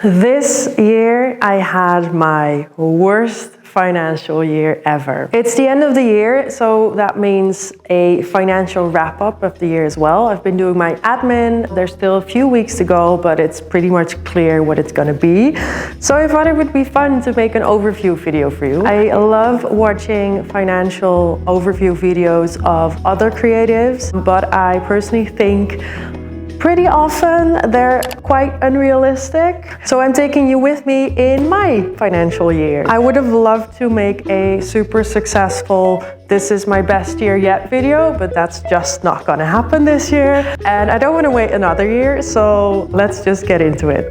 This year I had my worst financial year ever. It's the end of the year, so that means a financial wrap-up of the year as well. I've been doing my admin. There's still a few weeks to go, but it's pretty much clear what it's gonna be. So I thought it would be fun to make an overview video for you. I love watching financial overview videos of other creatives, but I personally think pretty often they're quite unrealistic. So I'm taking you with me in my financial year. I would have loved to make a super successful "this is my best year yet" video, but that's just not gonna happen this year. And I don't want to wait another year, so let's just get into it.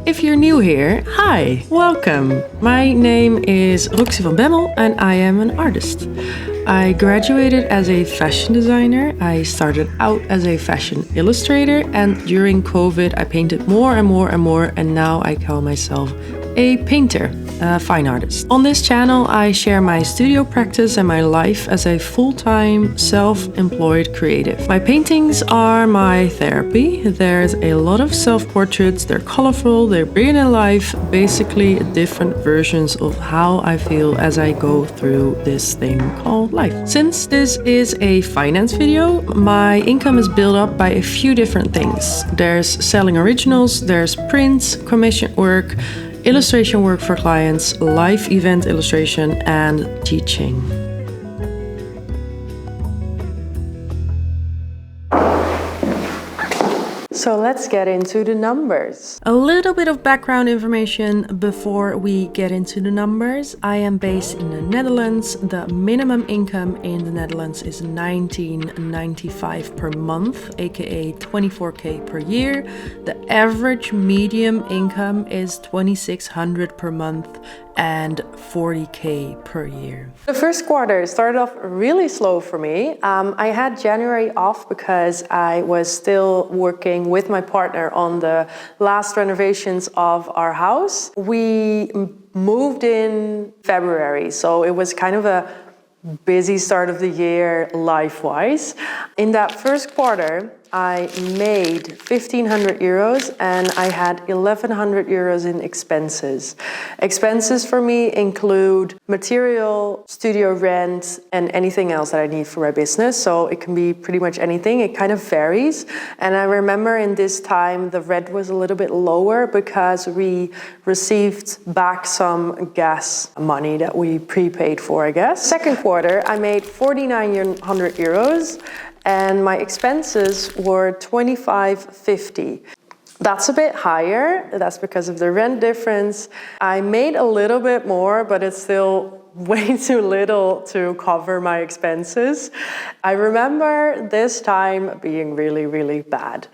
If you're new here, hi, welcome. My name is Roxy van Bemmel and I am an artist. I graduated as a fashion designer. I started out as a fashion illustrator, and during COVID I painted more and more, and now I call myself a painter, a fine artist. On this channel I share my studio practice and my life as a full-time self-employed creative. My paintings are my therapy. There's a lot of self-portraits, they're colorful, they're brilliant in life, basically different versions of how I feel as I go through this thing called life. Since this is a finance video, my income is built up by a few different things. There's selling originals, there's prints, commission work, illustration work for clients, live event illustration, and teaching. So let's get into the numbers. A little bit of background information before we get into the numbers. I am based in the Netherlands. The minimum income in the Netherlands is $19.95 per month, aka 24k per year. The average medium income is $2,600 per month and 40k per year. The first quarter started off really slow for me. I had January off because I was still working with my partner on the last renovations of our house. We moved in February, so it was kind of a busy start of the year life-wise. In that first quarter, I made 1,500 euros and I had 1,100 euros in expenses. Expenses for me include material, studio rent, and anything else that I need for my business. So it can be pretty much anything. It kind of varies. And I remember in this time, the rent was a little bit lower because we received back some gas money that we prepaid for, I guess. Second quarter, I made 4,900 euros. And my expenses were $2,550. That's a bit higher. That's because of the rent difference. I made a little bit more, but it's still way too little to cover my expenses. I remember this time being really bad.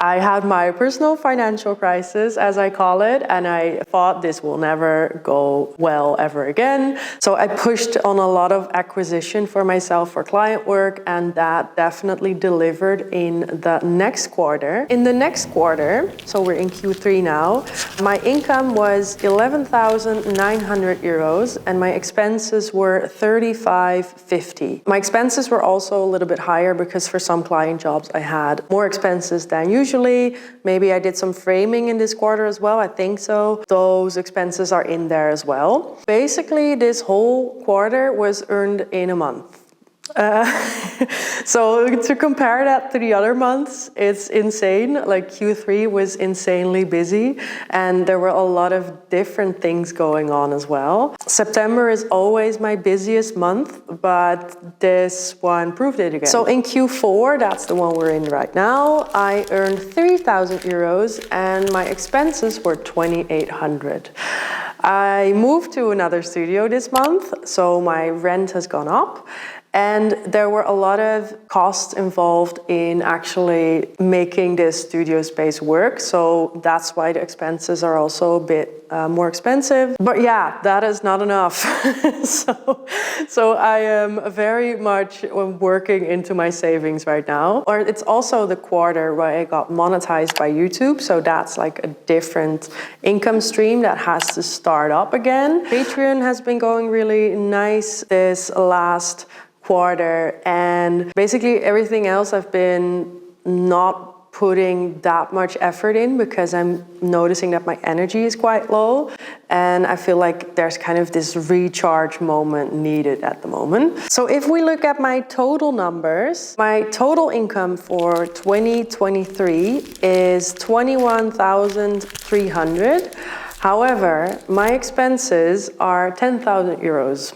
I had my personal financial crisis, as I call it, and I thought this will never go well ever again. So I pushed on a lot of acquisition for myself for client work, and that definitely delivered in the next quarter. In the next quarter, so we're in Q3 now, my income was 11,900 euros and my expenses were 3,550. My expenses were also a little bit higher because for some client jobs I had more expenses than usually. Maybe I did some framing in this quarter as well, I think so. Those expenses are in there as well. Basically, this whole quarter was earned in a month. So to compare that to the other months, it's insane. Like Q3 was insanely busy and there were a lot of different things going on as well. September is always my busiest month, but this one proved it again. So in Q4, that's the one we're in right now, I earned 3,000 euros and my expenses were 2,800. I moved to another studio this month, so my rent has gone up. And there were a lot of costs involved in actually making this studio space work. So that's why the expenses are also a bit more expensive. But yeah, that is not enough. so I am very much working into my savings right now. Or it's also the quarter where I got monetized by YouTube. So that's like a different income stream that has to start up again. Patreon has been going really nice this last quarter, and basically everything else I've been not putting that much effort in because I'm noticing that my energy is quite low, and I feel like there's kind of this recharge moment needed at the moment. So if we look at my total numbers, my total income for 2023 is 21,300. However, my expenses are 10,000 euros.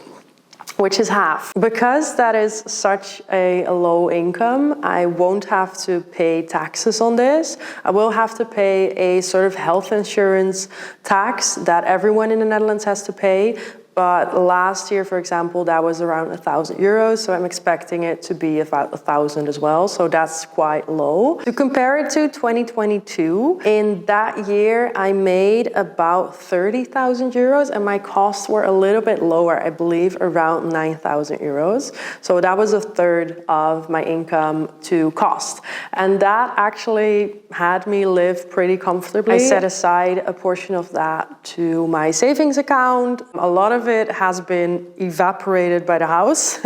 Which is half. Because that is such a low income, I won't have to pay taxes on this. I will have to pay a sort of health insurance tax that everyone in the Netherlands has to pay. But last year, for example, that was around 1,000 euros. So I'm expecting it to be about 1,000 as well. So that's quite low. To compare it to 2022, in that year, I made about 30,000 euros and my costs were a little bit lower, I believe around 9,000 euros. So that was a third of my income to cost. And that actually had me live pretty comfortably. I set aside a portion of that to my savings account. A lot of it has been evaporated by the house,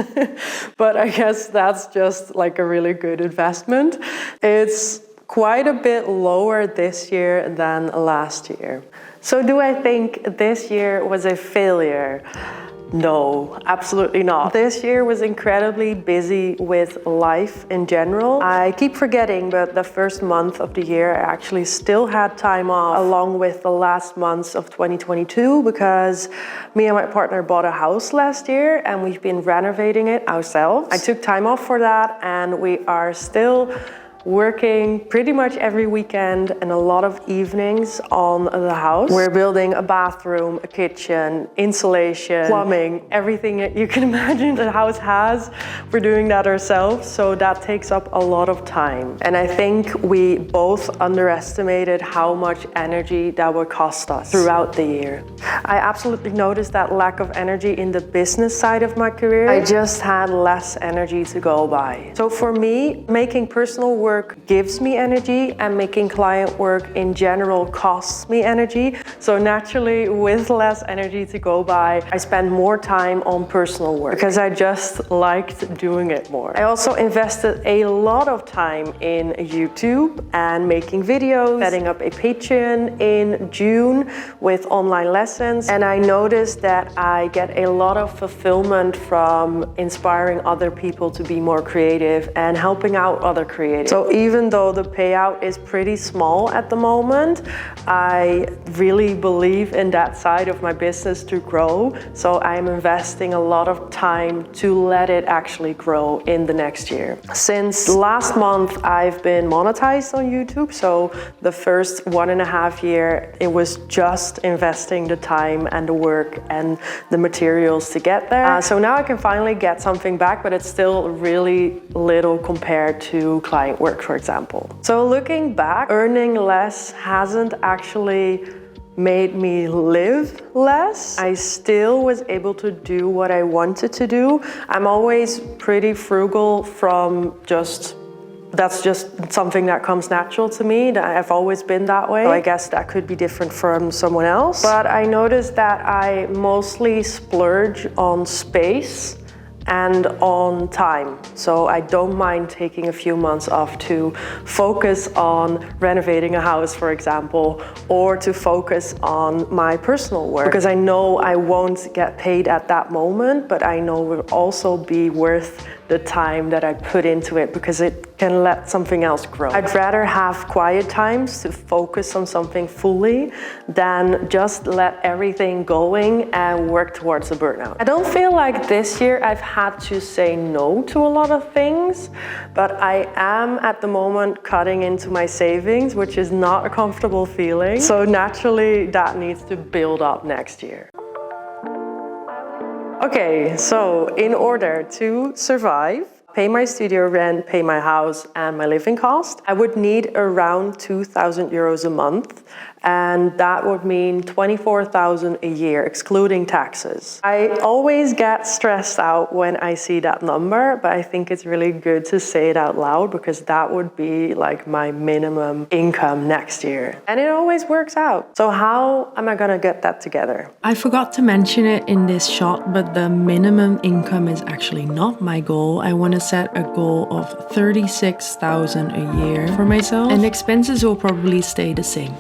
but I guess that's just like a really good investment. It's quite a bit lower this year than last year. So do I think this year was a failure? No, absolutely not. This year was incredibly busy with life in general. I keep forgetting, but the first month of the year I actually still had time off along with the last months of 2022 because me and my partner bought a house last year and we've been renovating it ourselves. I took time off for that and we are still working pretty much every weekend and a lot of evenings on the house. We're building a bathroom, a kitchen, insulation, plumbing, everything you can imagine the house has. We're doing that ourselves, so that takes up a lot of time. And I think we both underestimated how much energy that would cost us throughout the year. I absolutely noticed that lack of energy in the business side of my career. I just had less energy to go by. So for me, making personal work gives me energy and making client work in general costs me energy. So naturally, with less energy to go by, I spend more time on personal work because I just liked doing it more. I also invested a lot of time in YouTube and making videos, setting up a Patreon in June with online lessons. And I noticed that I get a lot of fulfillment from inspiring other people to be more creative and helping out other creatives. So even though the payout is pretty small at the moment, I really believe in that side of my business to grow. So I'm investing a lot of time to let it actually grow in the next year. Since last month, I've been monetized on YouTube. So the first 1.5 years, it was just investing the time and the work and the materials to get there. So now I can finally get something back, but it's still really little compared to client work, for example. So looking back, earning less hasn't actually made me live less. I still was able to do what I wanted to do. I'm always pretty frugal from that's just something that comes natural to me. I've always been that way. So I guess that could be different from someone else. But I noticed that I mostly splurge on space and on time. So I don't mind taking a few months off to focus on renovating a house, for example, or to focus on my personal work. Because I know I won't get paid at that moment, but I know it will also be worth the time that I put into it because it can let something else grow. I'd rather have quiet times to focus on something fully than just let everything going and work towards a burnout. I don't feel like this year I've had to say no to a lot of things, but I am at the moment cutting into my savings, which is not a comfortable feeling. So naturally that needs to build up next year. Okay, so in order to survive, pay my studio rent, pay my house and my living cost, I would need around 2,000 euros a month. and that would mean $24,000 a year, excluding taxes. I always get stressed out when I see that number, but I think it's really good to say it out loud because that would be like my minimum income next year. And it always works out. So how am I gonna get that together? I forgot to mention it in this shot, but the minimum income is actually not my goal. I want to set a goal of $36,000 a year for myself, and expenses will probably stay the same.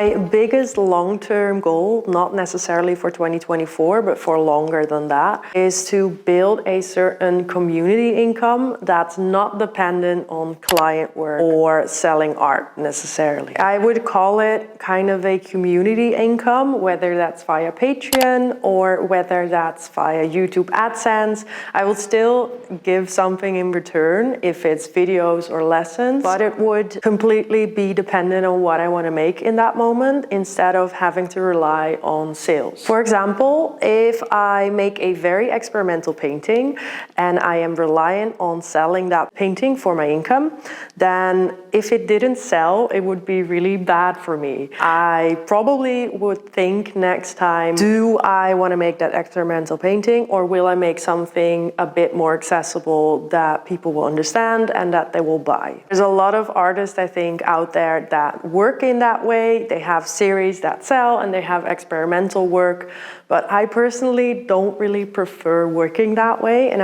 My biggest long-term goal, not necessarily for 2024, but for longer than that, is to build a certain community income that's not dependent on client work or selling art necessarily. I would call it kind of a community income, whether that's via Patreon or whether that's via YouTube AdSense. I will still give something in return if it's videos or lessons, but it would completely be dependent on what I want to make in that moment, instead of having to rely on sales. For example, if I make a very experimental painting and I am reliant on selling that painting for my income, then if it didn't sell, it would be really bad for me. I probably would think next time, do I want to make that experimental painting, or will I make something a bit more accessible that people will understand and that they will buy? There's a lot of artists, I think, out there that work in that way. They have series that sell and they have experimental work, but I personally don't really prefer working that way, and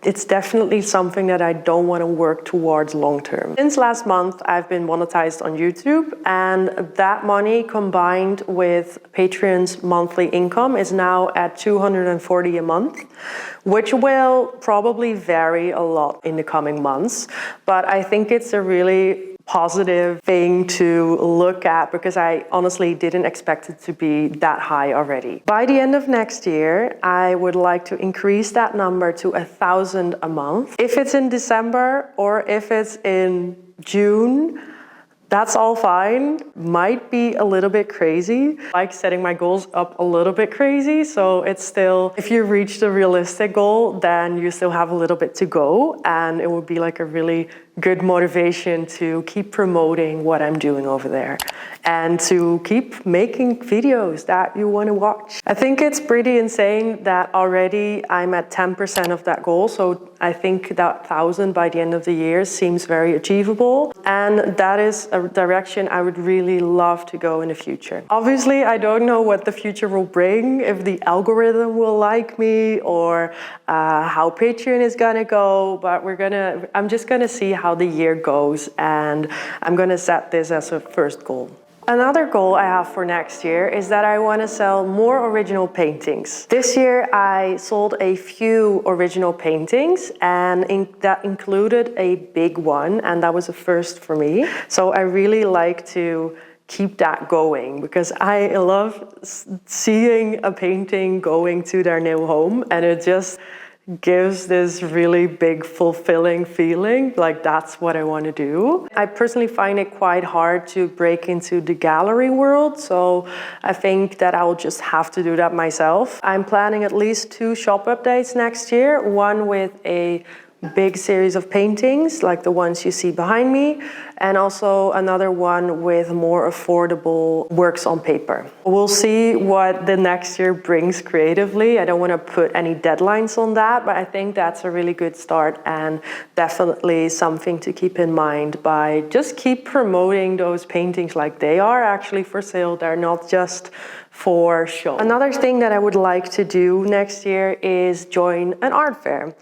it's definitely something that I don't want to work towards long term. Since last month, I've been monetized on YouTube, and that money combined with Patreon's monthly income is now at $240 a month, which will probably vary a lot in the coming months, but I think it's a really positive thing to look at because I honestly didn't expect it to be that high already. By the end of next year, I would like to increase that number to $1,000 a month. If it's in December or if it's in June, that's all fine. Might be a little bit crazy. I like setting my goals up a little bit crazy, so it's still, if you reach the realistic goal, then you still have a little bit to go, and it would be like a really good motivation to keep promoting what I'm doing over there and to keep making videos that you want to watch. I think it's pretty insane that already I'm at 10% of that goal, so I think that 1,000 by the end of the year seems very achievable, and that is a direction I would really love to go in the future. Obviously, I don't know what the future will bring, if the algorithm will like me or how Patreon is gonna go, but I'm just gonna see how the year goes, and I'm gonna set this as a first goal. Another goal I have for next year is that I want to sell more original paintings. This year I sold a few original paintings, and that included a big one, and that was a first for me. So I really like to keep that going because I love seeing a painting going to their new home, and it just gives this really big fulfilling feeling, like that's what I want to do. I personally find it quite hard to break into the gallery world, so I think that I will just have to do that myself. I'm planning at least 2 shop updates next year, one with a big series of paintings like the ones you see behind me, and also another one with more affordable works on paper. We'll see what the next year brings creatively. I don't want to put any deadlines on that, but I think that's a really good start and definitely something to keep in mind by just keep promoting those paintings like they are actually for sale. They're not just for show. Another thing that I would like to do next year is join an art fair.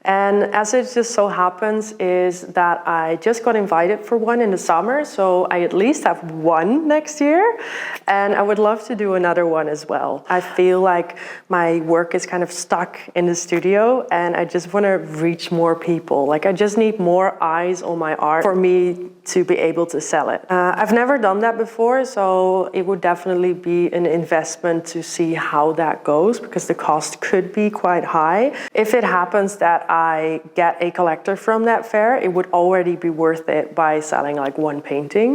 And as it just so happens is that I just got invited for one in the summer, so I at least have one next year, and I would love to do another one as well. I feel like my work is kind of stuck in the studio, and I just want to reach more people. Like, I just need more eyes on my art for me to be able to sell it. I've never done that before, so it would definitely be an investment to see how that goes, because the cost could be quite high. If it happens that I get a collector from that fair, it would already be worth it by selling like one painting.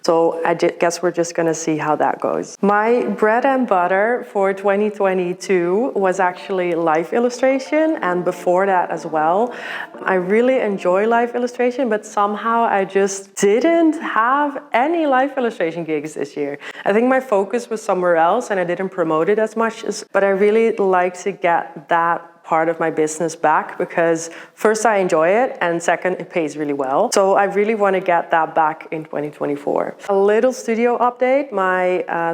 So I guess we're just gonna see how that goes. My bread and butter for 2022 was actually life illustration, and before that as well. I really enjoy life illustration, but somehow I just didn't have any life illustration gigs this year. I think my focus was somewhere else and I didn't promote it as much, but I really like to get that part of my business back, because first I enjoy it and second it pays really well. So I really want to get that back in 2024. A little studio update. My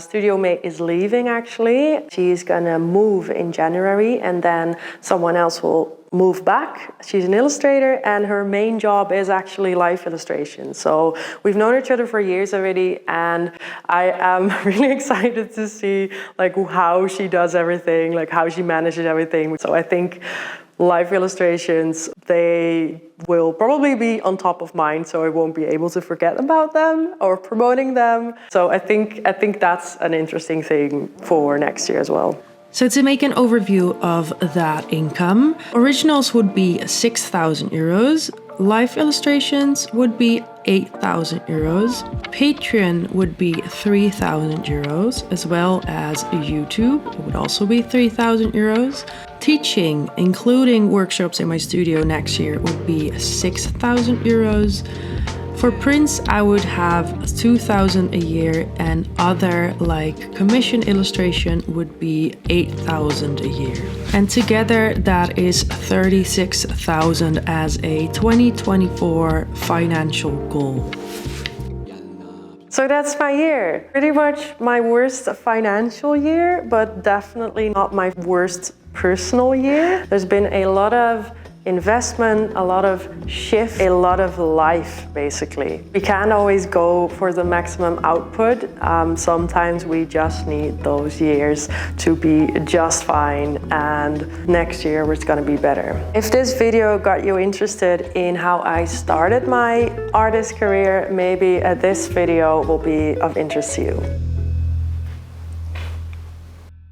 studio mate is leaving actually. She's gonna move in January and then someone else will move back. She's an illustrator and her main job is actually life illustration. So we've known each other for years already, and I am really excited to see like how she does everything, like how she manages everything. So I think life illustrations, they will probably be on top of mind, so I won't be able to forget about them or promoting them. So I think that's an interesting thing for next year as well. So to make an overview of that income, originals would be 6,000 euros, life illustrations would be 8,000 euros, Patreon would be 3,000 euros, as well as YouTube would also be 3,000 euros. Teaching, including workshops in my studio next year, would be 6,000 euros. For prints, I would have 2,000 a year, and other like commission illustration would be 8,000 a year. And together that is 36,000 as a 2024 financial goal. So that's my year. Pretty much my worst financial year, but definitely not my worst personal year. There's been a lot of investment, a lot of shift, a lot of life basically. We can't always go for the maximum output. Sometimes we just need those years to be just fine, and next year it's gonna be better. If this video got you interested in how I started my artist career, maybe this video will be of interest to you.